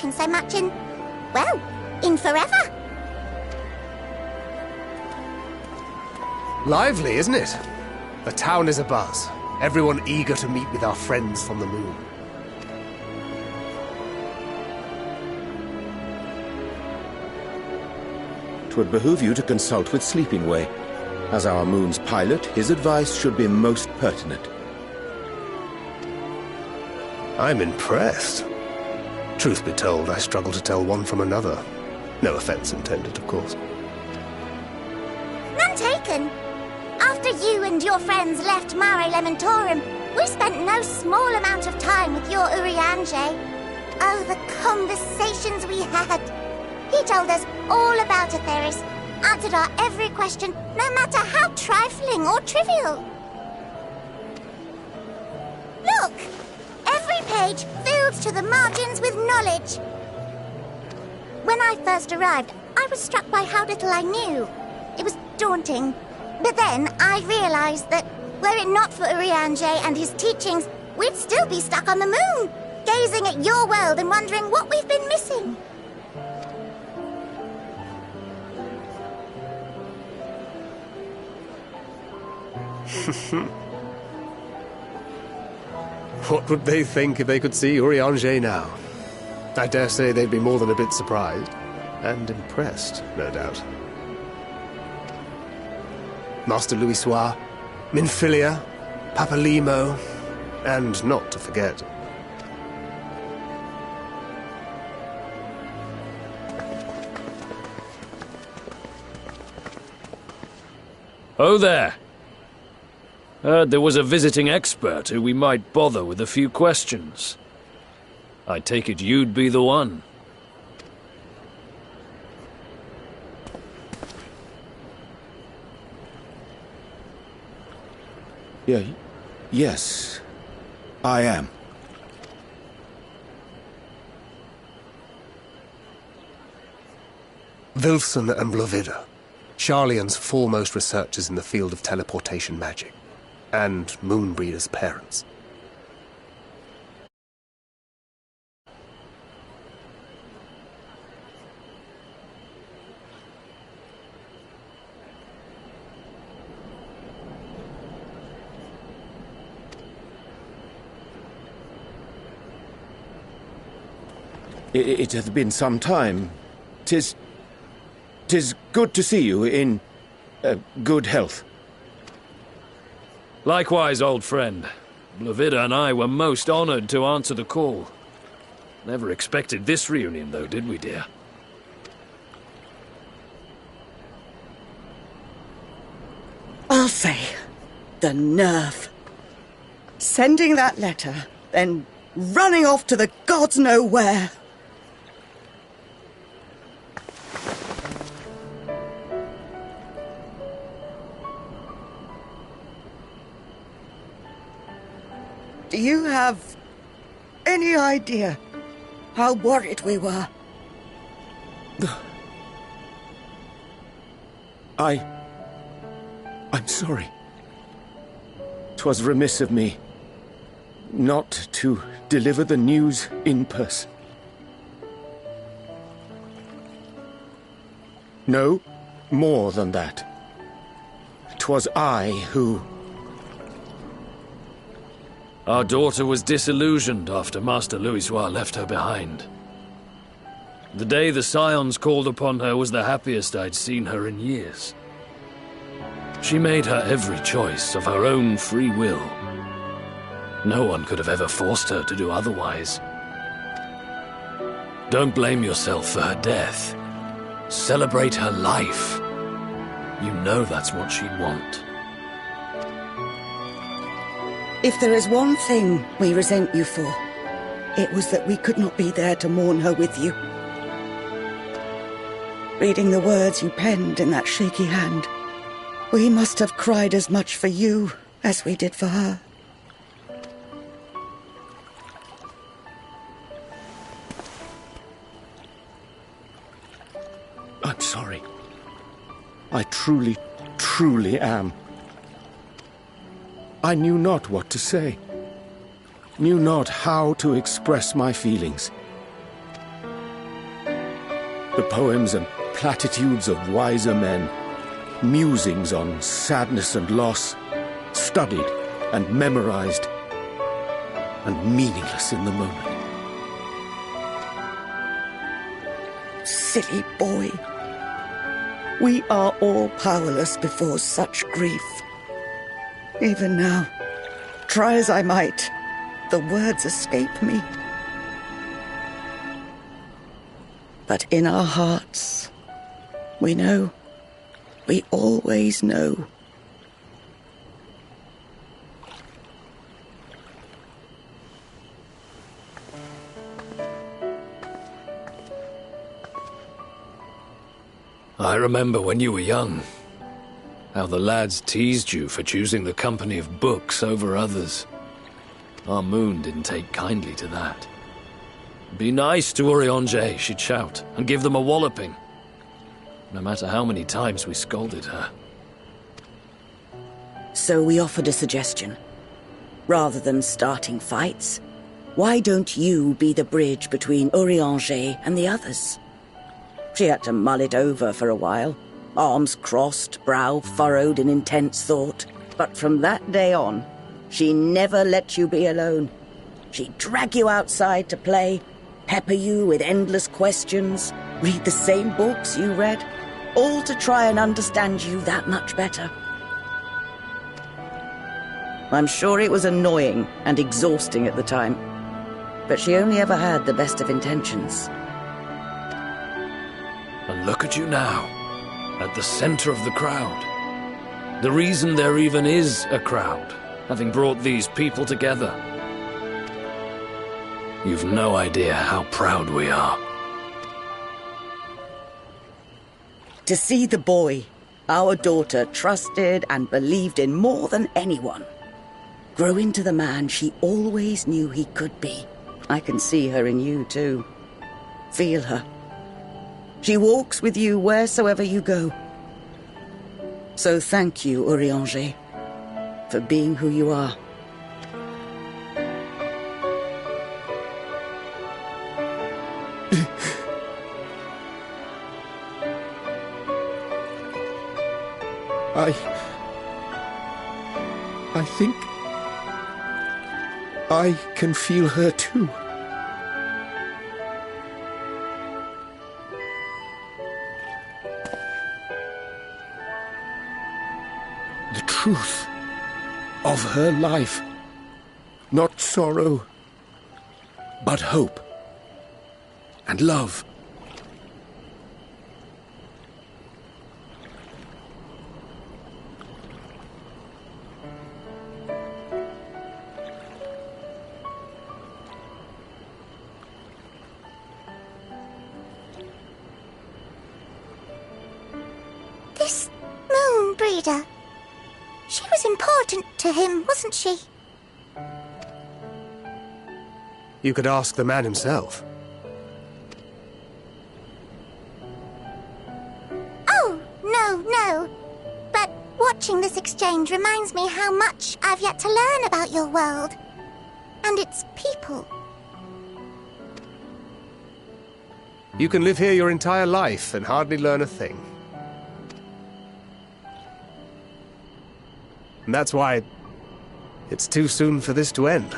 spoken so much in, well, in forever. Lively, isn't it? The town is abuzz. Everyone eager to meet with our friends from the moon. 'Twould behoove you to consult with Sleeping Way. As our moon's pilot, his advice should be most pertinent. I'm impressed. Truth be told, I struggle to tell one from another. No offense intended, of course. None taken. After you and your friends left Mare Elementorum, we spent no small amount of time with your Urianger. Oh, the conversations we had. He told us all about Atheris, answered our every question, no matter how trifling or trivial. Look! Every page filled to the margins with knowledge. When I first arrived, I was struck by how little I knew. It was daunting. But then I realized that, were it not for Urianger and his teachings, we'd still be stuck on the moon, gazing at your world and wondering what we've been missing. What would they think if they could see Urianger now? I dare say they'd be more than a bit surprised. And impressed, no doubt. Master Louisoix, Minfilia, Papalimo, and not to forget... Oh there! Heard there was a visiting expert who we might bother with a few questions. I take it you'd be the one. Yes, I am. Wilson and Blovida, Charlian's foremost researchers in the field of teleportation magic, and Moonbreeder's parents. It hath been some time. 'Tis good to see you in good health. Likewise, old friend. Blovida and I were most honored to answer the call. Never expected this reunion, though, did we, dear? Alfei, the nerve. Sending that letter, then running off to the gods know where. Do you have any idea how worried we were? I'm sorry. 'Twas remiss of me not to deliver the news in person. No, more than that. 'Twas I who... Our daughter was disillusioned after Master Louisoix left her behind. The day the Scions called upon her was the happiest I'd seen her in years. She made her every choice of her own free will. No one could have ever forced her to do otherwise. Don't blame yourself for her death. Celebrate her life. You know that's what she'd want. If there is one thing we resent you for, it was that we could not be there to mourn her with you. Reading the words you penned in that shaky hand, we must have cried as much for you as we did for her. I'm sorry. I truly, truly am. I knew not what to say, knew not how to express my feelings. The poems and platitudes of wiser men, musings on sadness and loss, studied and memorized, and meaningless in the moment. Silly boy. We are all powerless before such grief. Even now, try as I might, the words escape me. But in our hearts, we know, we always know. I remember when you were young, how the lads teased you for choosing the company of books over others. Our moon didn't take kindly to that. Be nice to Urianger, she'd shout, and give them a walloping. No matter how many times we scolded her. So we offered a suggestion. Rather than starting fights, why don't you be the bridge between Urianger and the others? She had to mull it over for a while, arms crossed, brow furrowed in intense thought. But from that day on, she never let you be alone. She'd drag you outside to play, pepper you with endless questions, read the same books you read, all to try and understand you that much better. I'm sure it was annoying and exhausting at the time, but she only ever had the best of intentions. And look at you now, at the center of the crowd. The reason there even is a crowd, having brought these people together. You've no idea how proud we are. To see the boy, our daughter, trusted and believed in more than anyone, grow into the man she always knew he could be. I can see her in you too. Feel her. She walks with you wheresoever you go. So thank you, Urianger, for being who you are. I think I can feel her too. The truth of her life. Not sorrow, but hope and love. This moon breeder. She was important to him, wasn't she? You could ask the man himself. Oh, no. But watching this exchange reminds me how much I've yet to learn about your world. And its people. You can live here your entire life and hardly learn a thing. And that's why it's too soon for this to end.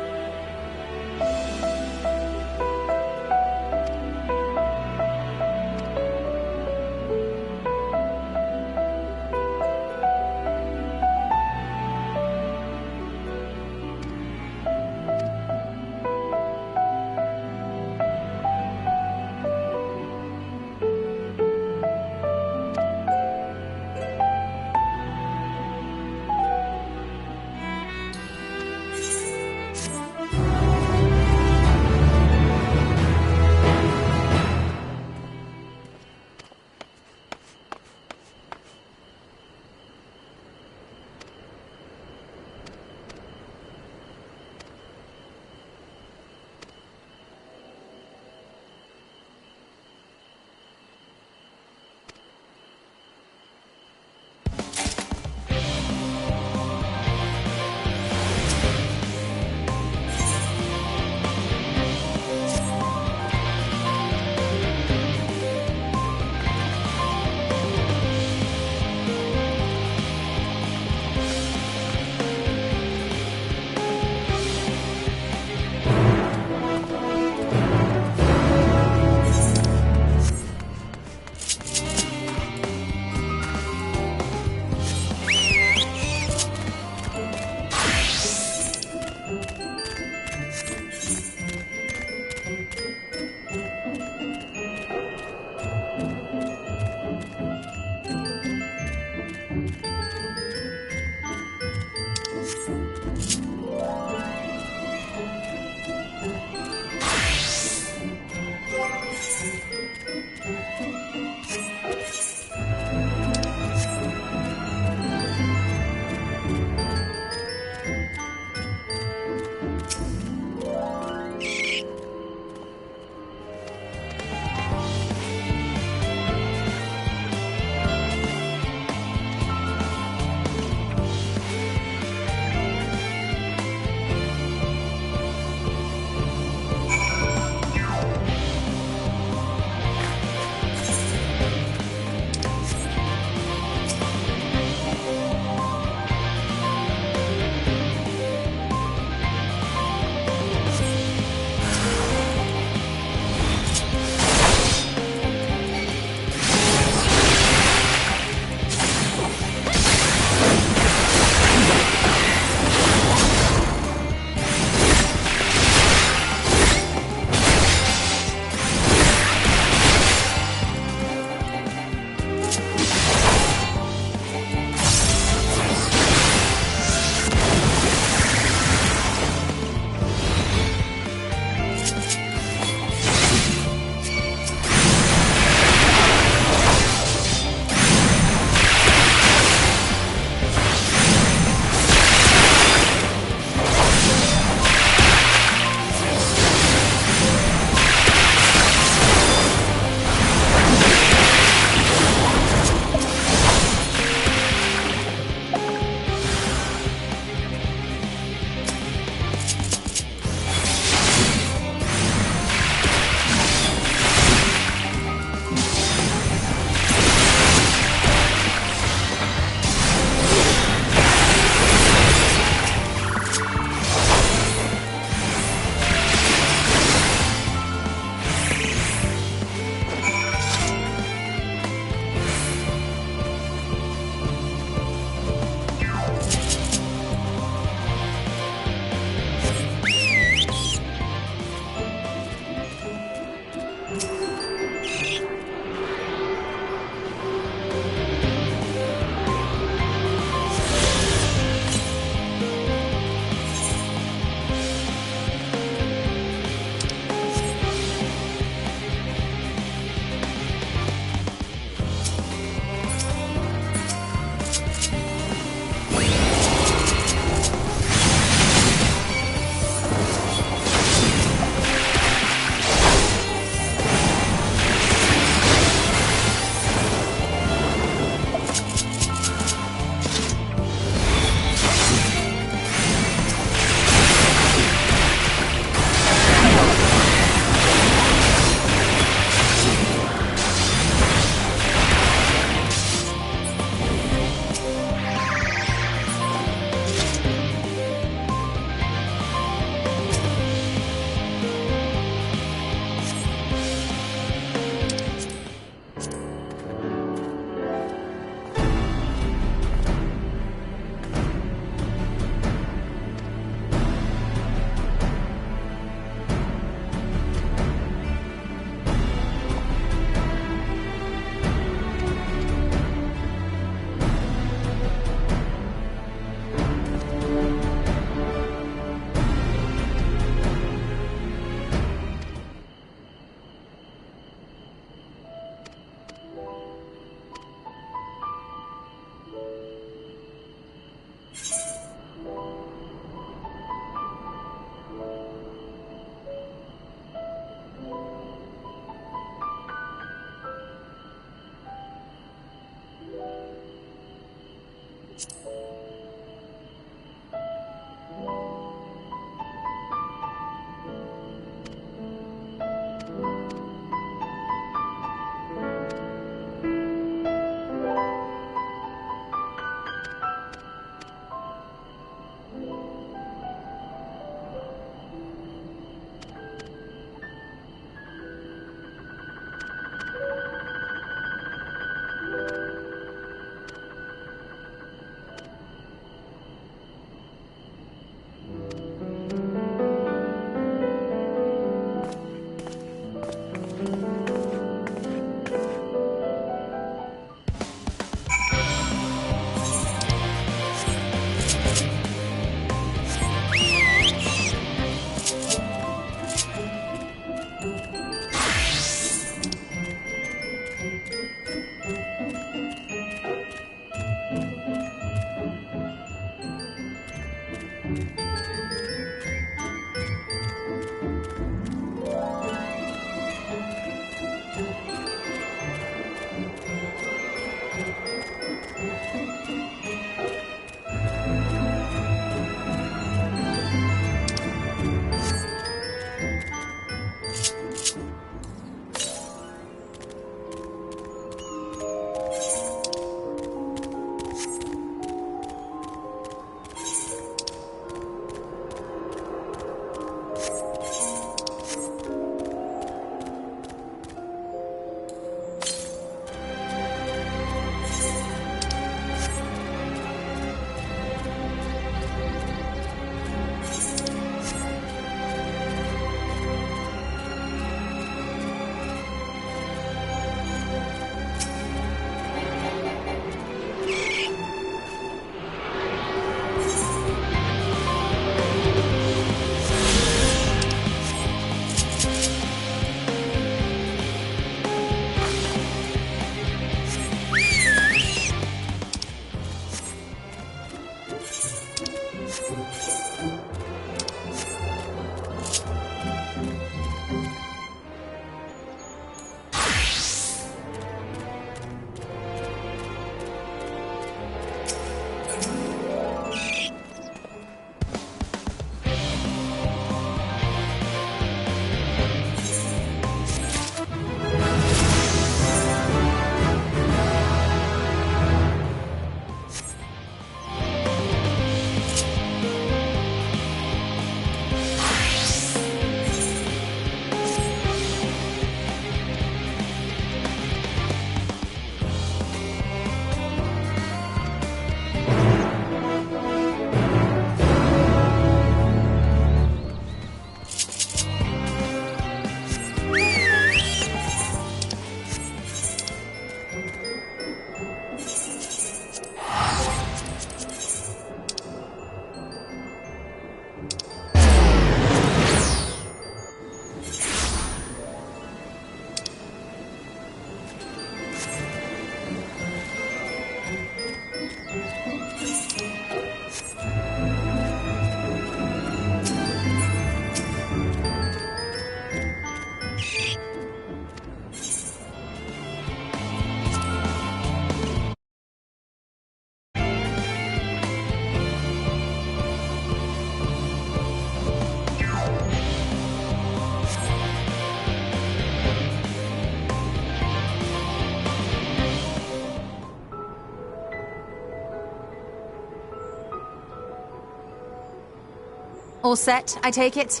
All set, I take it?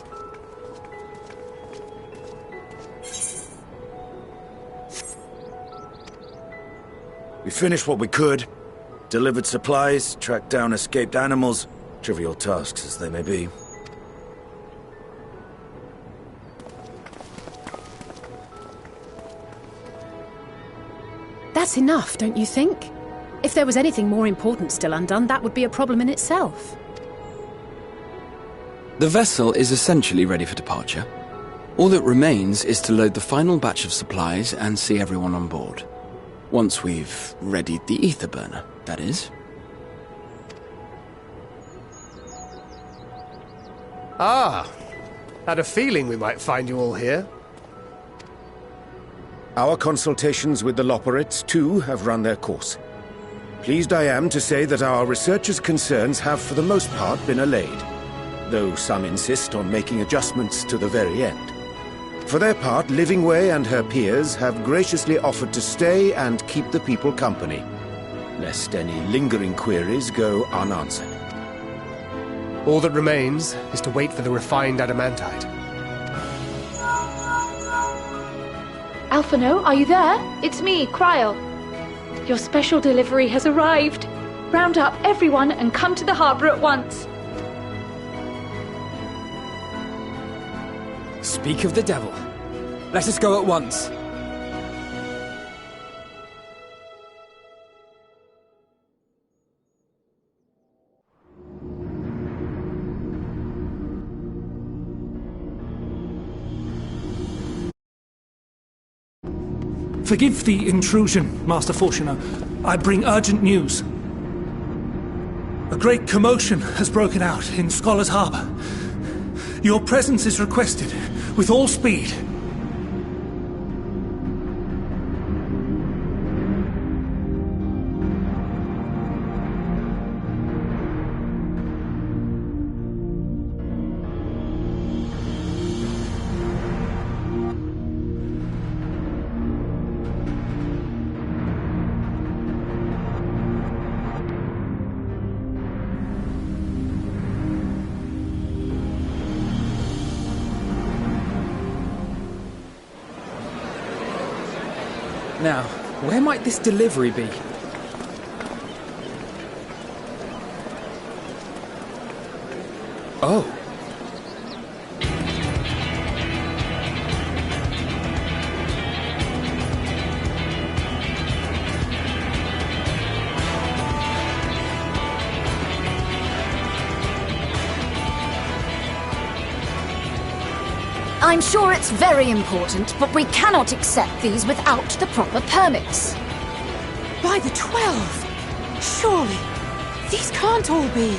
We finished what we could. Delivered supplies, tracked down escaped animals. Trivial tasks as they may be. That's enough, don't you think? If there was anything more important still undone, that would be a problem in itself. The vessel is essentially ready for departure. All that remains is to load the final batch of supplies and see everyone on board. Once we've readied the ether burner, that is. Ah, had a feeling we might find you all here. Our consultations with the Loperites, too, have run their course. Pleased I am to say that our researchers' concerns have for the most part been allayed, though some insist on making adjustments to the very end. For their part, Livingway and her peers have graciously offered to stay and keep the people company, lest any lingering queries go unanswered. All that remains is to wait for the refined adamantite. Alphino, are you there? It's me, Kryl. Your special delivery has arrived. Round up everyone and come to the harbour at once. Speak of the devil. Let us go at once. Forgive the intrusion, Master Fortuner. I bring urgent news. A great commotion has broken out in Scholar's Harbour. Your presence is requested, with all speed. Now, where might this delivery be? Oh. I'm sure it's very important, but we cannot accept these without the proper permits. By the 12! Surely, these can't all be...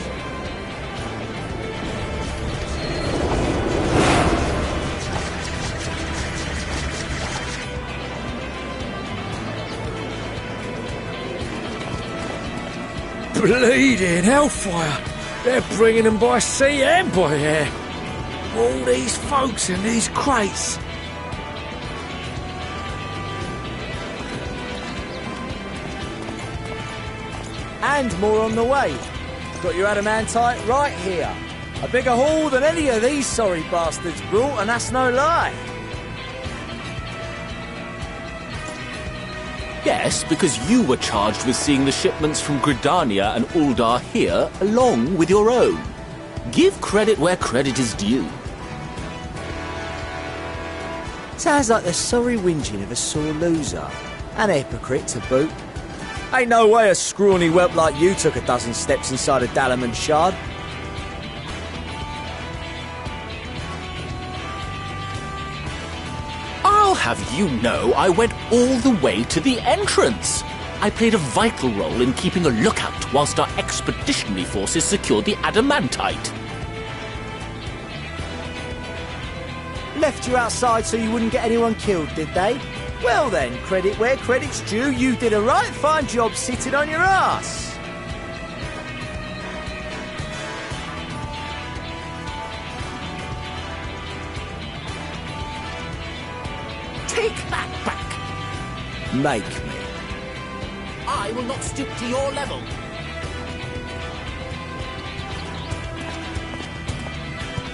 Bleeding hellfire! They're bringing them by sea and by air. All these folks in these crates. And more on the way. Got your adamantite right here. A bigger haul than any of these sorry bastards brought, and that's no lie. Yes, because you were charged with seeing the shipments from Gridania and Uldar here, along with your own. Give credit where credit is due. Sounds like the sorry whinging of a sore loser. An hypocrite to boot. Ain't no way a scrawny whelp like you took a dozen steps inside a Dalaman shard. I'll have you know I went all the way to the entrance. I played a vital role in keeping a lookout whilst our expeditionary forces secured the adamantite. Left you outside so you wouldn't get anyone killed, did they? Well then, credit where credit's due, you did a right fine job sitting on your ass. Take that back. Make me. I will not stoop to your level.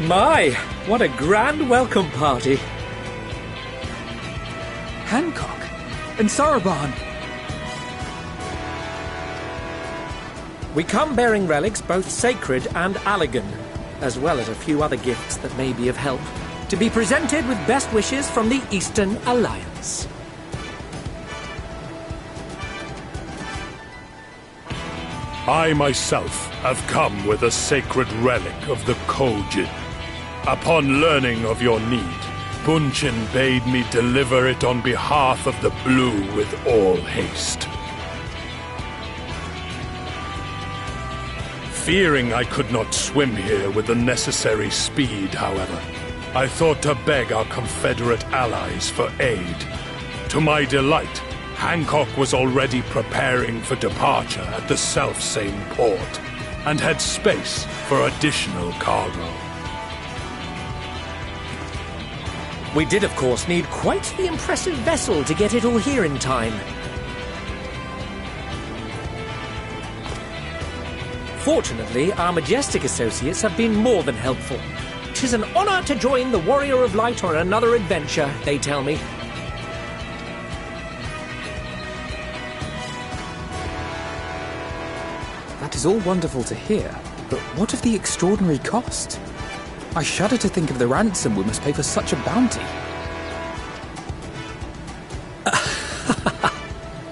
My, what a grand welcome party. Hancock and Soroban. We come bearing relics both sacred and Allegan, as well as a few other gifts that may be of help, to be presented with best wishes from the Eastern Alliance. I myself have come with a sacred relic of the Kojin. Upon learning of your need, Bunchin bade me deliver it on behalf of the Blue with all haste. Fearing I could not swim here with the necessary speed, however, I thought to beg our Confederate allies for aid. To my delight, Hancock was already preparing for departure at the selfsame port, and had space for additional cargo. We did, of course, need quite the impressive vessel to get it all here in time. Fortunately, our majestic associates have been more than helpful. 'Tis an honor to join the Warrior of Light on another adventure, they tell me. That is all wonderful to hear, but what of the extraordinary cost? I shudder to think of the ransom we must pay for such a bounty.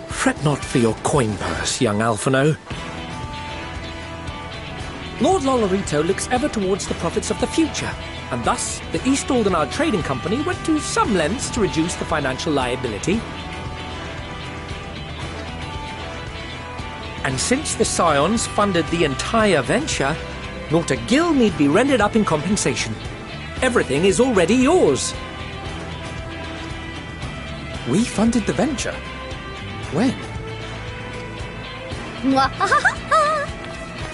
Fret not for your coin purse, young Alphino. Lord Lolorito looks ever towards the profits of the future, and thus the East Aldenard Trading Company went to some lengths to reduce the financial liability. And since the Scions funded the entire venture, not a gill need be rendered up in compensation. Everything is already yours. We funded the venture? When?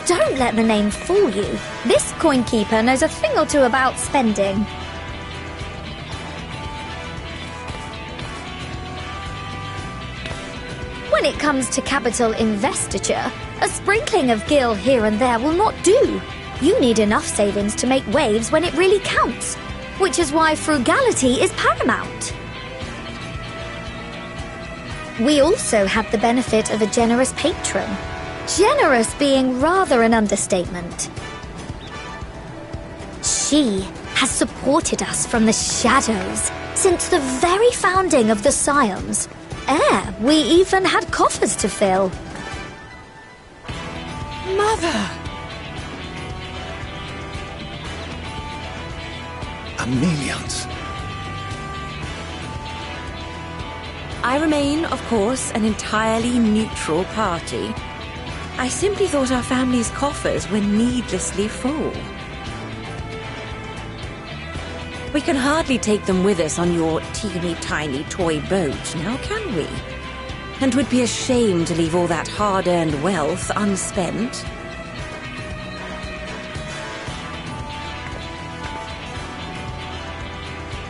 Don't let the name fool you. This coinkeeper knows a thing or two about spending. When it comes to capital investiture, a sprinkling of gil here and there will not do. You need enough savings to make waves when it really counts, which is why frugality is paramount. We also have the benefit of a generous patron. Generous being rather an understatement. She has supported us from the shadows since the very founding of the Scions. We even had coffers to fill. Mother! Millions. I remain, of course, an entirely neutral party. I simply thought our family's coffers were needlessly full. We can hardly take them with us on your teeny-tiny toy boat, now can we? And would be ashamed to leave all that hard-earned wealth unspent.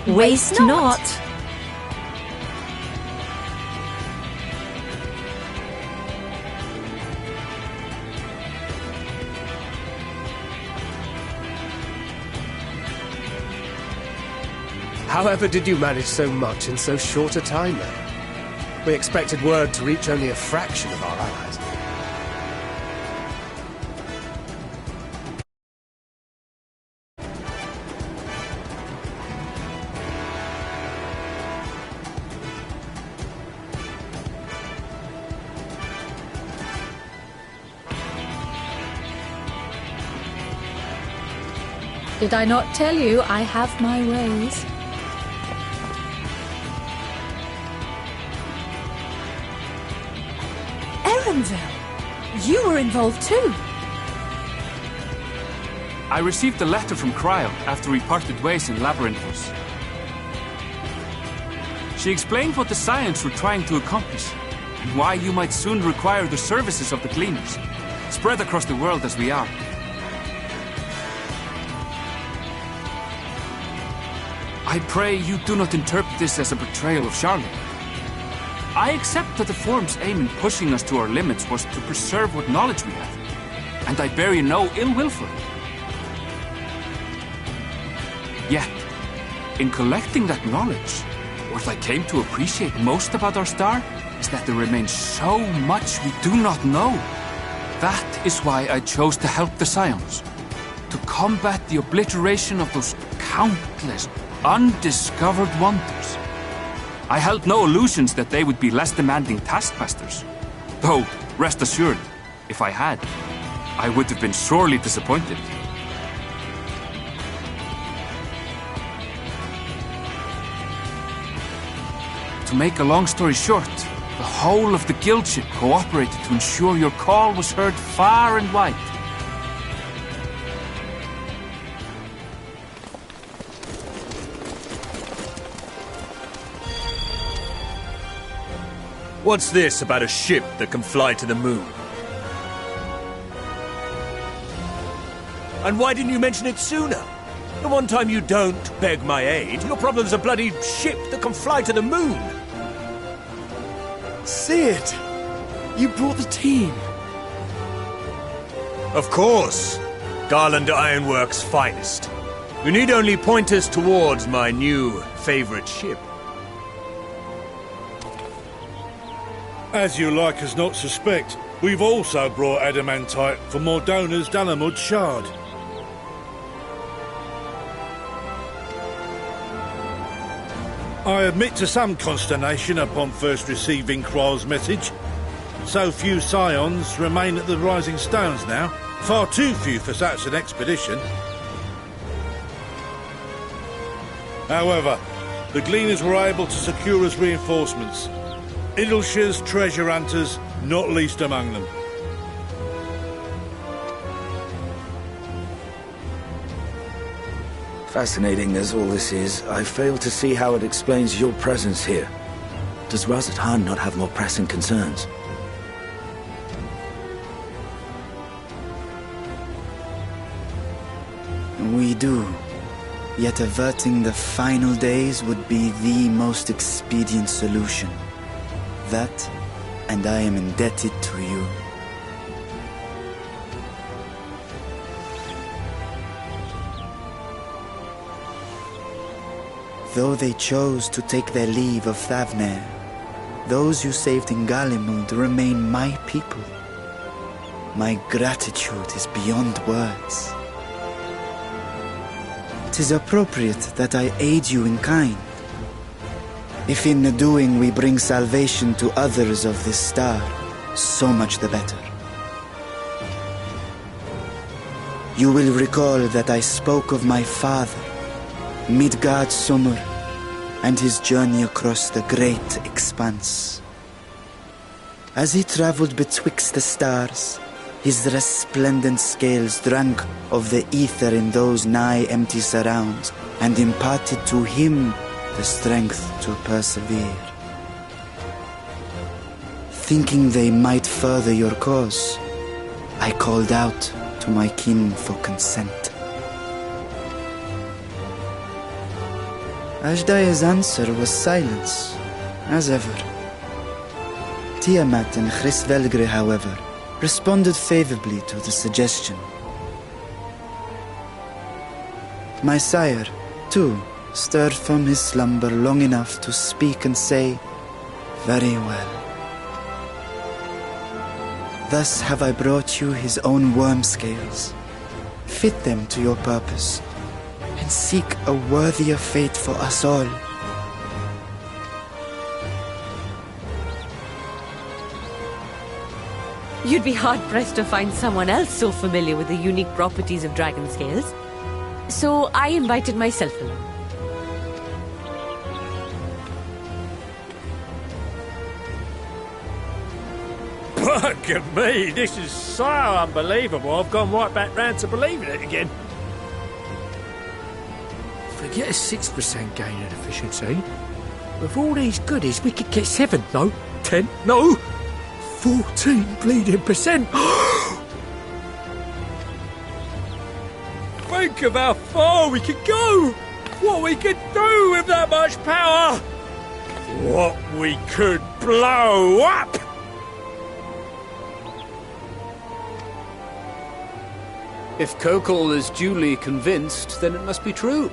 Waste not. However did you manage so much in so short a time then? We expected word to reach only a fraction of our allies. Did I not tell you I have my ways? Erenville, you were involved too. I received a letter from Cryo after we parted ways in Labyrinthos. She explained what the Scions were trying to accomplish, and why you might soon require the services of the Gleaners, spread across the world as we are. I pray you do not interpret this as a betrayal of Charlotte. I accept that the Forum's aim in pushing us to our limits was to preserve what knowledge we have, and I bear you no ill will for it. Yet, in collecting that knowledge, what I came to appreciate most about our star is that there remains so much we do not know. That is why I chose to help the Scions. To combat the obliteration of those countless, undiscovered wonders. I held no illusions that they would be less demanding taskmasters. Though, rest assured, if I had, I would have been sorely disappointed. To make a long story short, the whole of the guild ship cooperated to ensure your call was heard far and wide. What's this about a ship that can fly to the moon? And why didn't you mention it sooner? The one time you don't beg my aid, your problem's a bloody ship that can fly to the moon. Sid! You brought the team. Of course. Garland Ironworks' finest. You need only point us towards my new favorite ship. As you like us not suspect, we've also brought adamantite for Mordona's Dalamud shard. I admit to some consternation upon first receiving Kryl's message. So few Scions remain at the Rising Stones now. Far too few for such an expedition. However, the Gleaners were able to secure us reinforcements. Idleshire's treasure hunters, not least among them. Fascinating as all this is, I fail to see how it explains your presence here. Does Razat not have more pressing concerns? We do. Yet averting the final days would be the most expedient solution. That, and I am indebted to you. Though they chose to take their leave of Thavnair, those you saved in Galimund remain my people. My gratitude is beyond words. It is appropriate that I aid you in kind. If in the doing we bring salvation to others of this star, so much the better. You will recall that I spoke of my father, Midgard Summer, and his journey across the great expanse. As he traveled betwixt the stars, his resplendent scales drank of the ether in those nigh empty surrounds, and imparted to him the strength to persevere. Thinking they might further your cause, I called out to my kin for consent. Ashdai's answer was silence, as ever. Tiamat and Chris-Velgre, however, responded favorably to the suggestion. My sire, too, stirred from his slumber long enough to speak and say, "Very well." Thus have I brought you his own worm scales. Fit them to your purpose, and seek a worthier fate for us all. You'd be hard-pressed to find someone else so familiar with the unique properties of dragon scales. So I invited myself along. Look at me, this is so unbelievable. I've gone right back round to believing it again. Forget a 6% gain in efficiency. With all these goodies, we could get 7, no, 10, no, 14 bleeding percent. Think of how far we could go. What we could do with that much power. What we could blow up. If Kokol is duly convinced, then it must be true.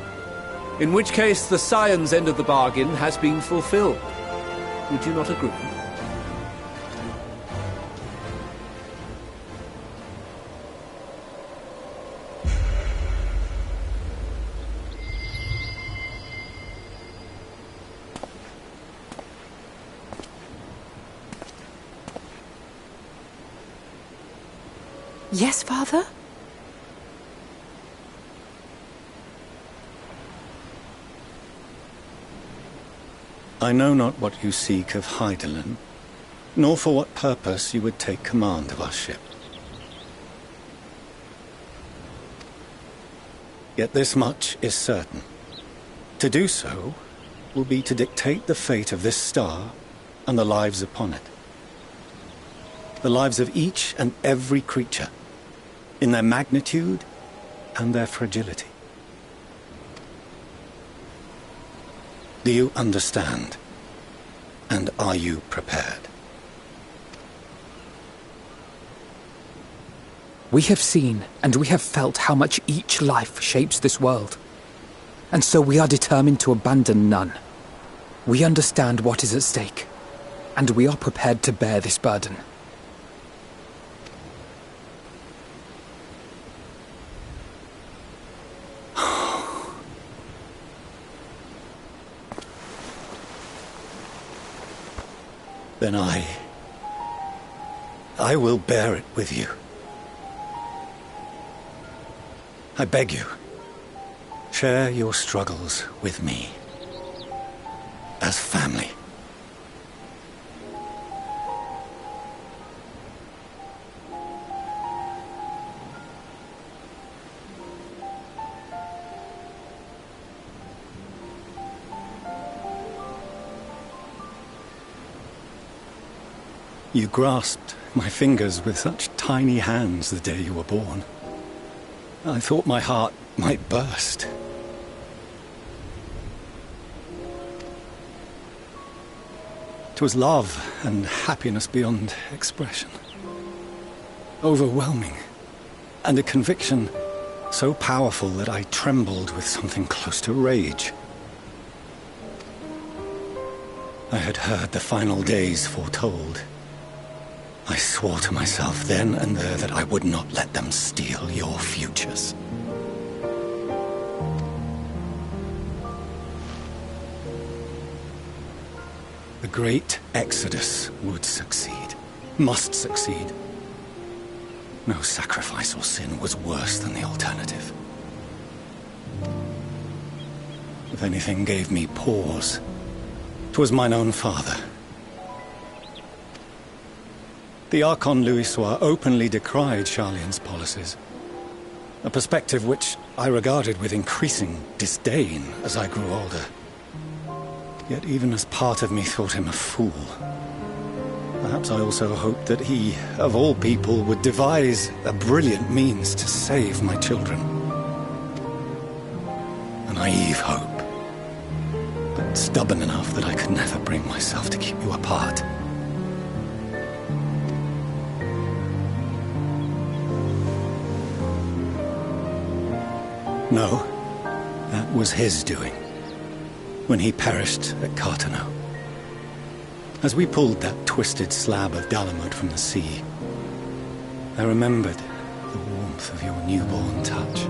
In which case, the Scion's end of the bargain has been fulfilled. Would you not agree? Yes, Father? I know not what you seek of Hydaelyn, nor for what purpose you would take command of our ship. Yet this much is certain. To do so will be to dictate the fate of this star and the lives upon it. The lives of each and every creature, in their magnitude and their fragility. Do you understand? And are you prepared? We have seen and we have felt how much each life shapes this world. And so we are determined to abandon none. We understand what is at stake, and we are prepared to bear this burden. Then I will bear it with you. I beg you, share your struggles with me, as family. You grasped my fingers with such tiny hands the day you were born. I thought my heart might burst. It was love and happiness beyond expression. Overwhelming. And a conviction so powerful that I trembled with something close to rage. I had heard the final days foretold. I swore to myself then and there that I would not let them steal your futures. The great exodus would succeed, must succeed. No sacrifice or sin was worse than the alternative. If anything gave me pause, 'twas mine own father. The Archon Louisoix openly decried Charlian's policies, a perspective which I regarded with increasing disdain as I grew older. Yet even as part of me thought him a fool. Perhaps I also hoped that he, of all people, would devise a brilliant means to save my children. A naive hope, but stubborn enough that I could never bring myself to keep you apart. No, that was his doing, when he perished at Carteneau. As we pulled that twisted slab of Dalamud from the sea, I remembered the warmth of your newborn touch.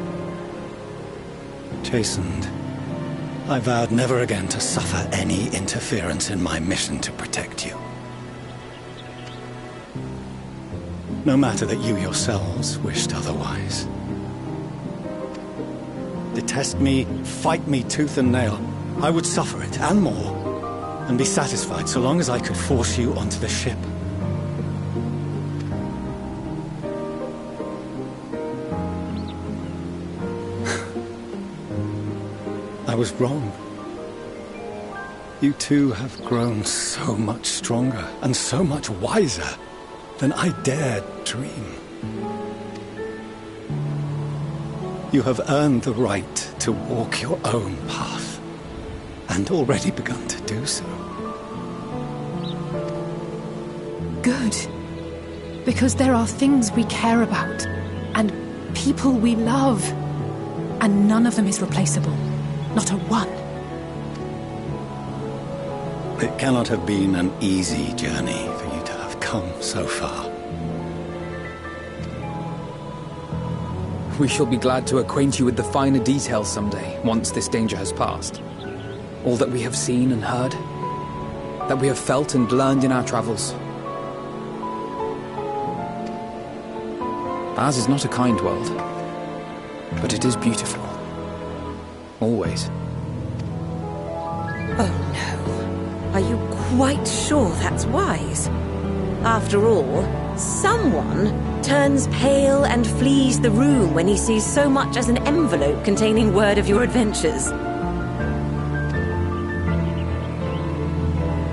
Chastened, I vowed never again to suffer any interference in my mission to protect you. No matter that you yourselves wished otherwise. Detest me, fight me tooth and nail, I would suffer it, and more, and be satisfied so long as I could force you onto the ship. I was wrong. You two have grown so much stronger and so much wiser than I dared dream. You have earned the right to walk your own path, and already begun to do so. Good. Because there are things we care about, and people we love, and none of them is replaceable. Not a one. It cannot have been an easy journey for you to have come so far. We shall be glad to acquaint you with the finer details someday, once this danger has passed. All that we have seen and heard, that we have felt and learned in our travels. Ours is not a kind world, but it is beautiful. Always. Oh no. Are you quite sure that's wise? After all, someone turns pale and flees the room when he sees so much as an envelope containing word of your adventures.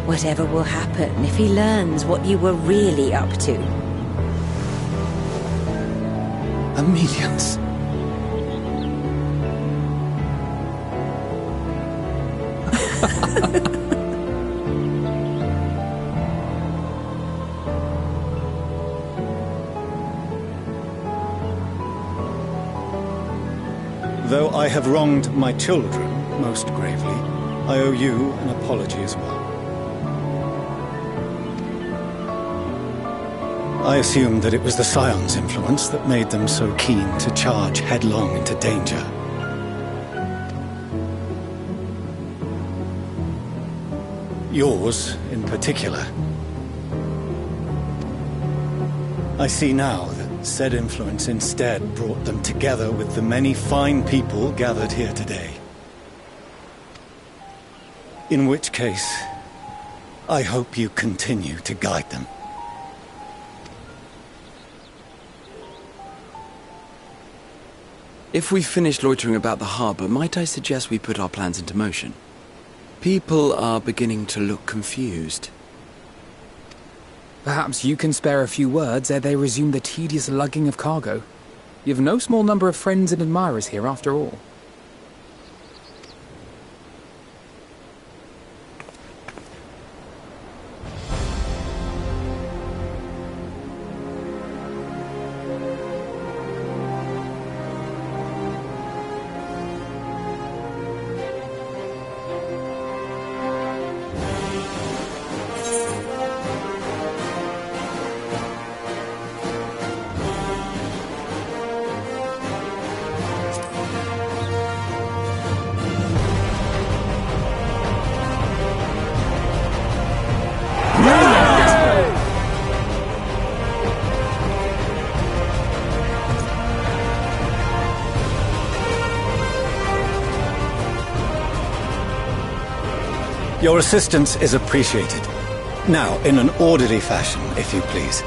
Whatever will happen if he learns what you were really up to? Millions. Though I have wronged my children most gravely, I owe you an apology as well. I assumed that it was the Scion's influence that made them so keen to charge headlong into danger. Yours, in particular. I see now that said influence instead brought them together with the many fine people gathered here today. In which case, I hope you continue to guide them. If we've finished loitering about the harbour, might I suggest we put our plans into motion? People are beginning to look confused. Perhaps you can spare a few words ere they resume the tedious lugging of cargo. You've no small number of friends and admirers here, after all. Your assistance is appreciated. Now, in an orderly fashion, if you please.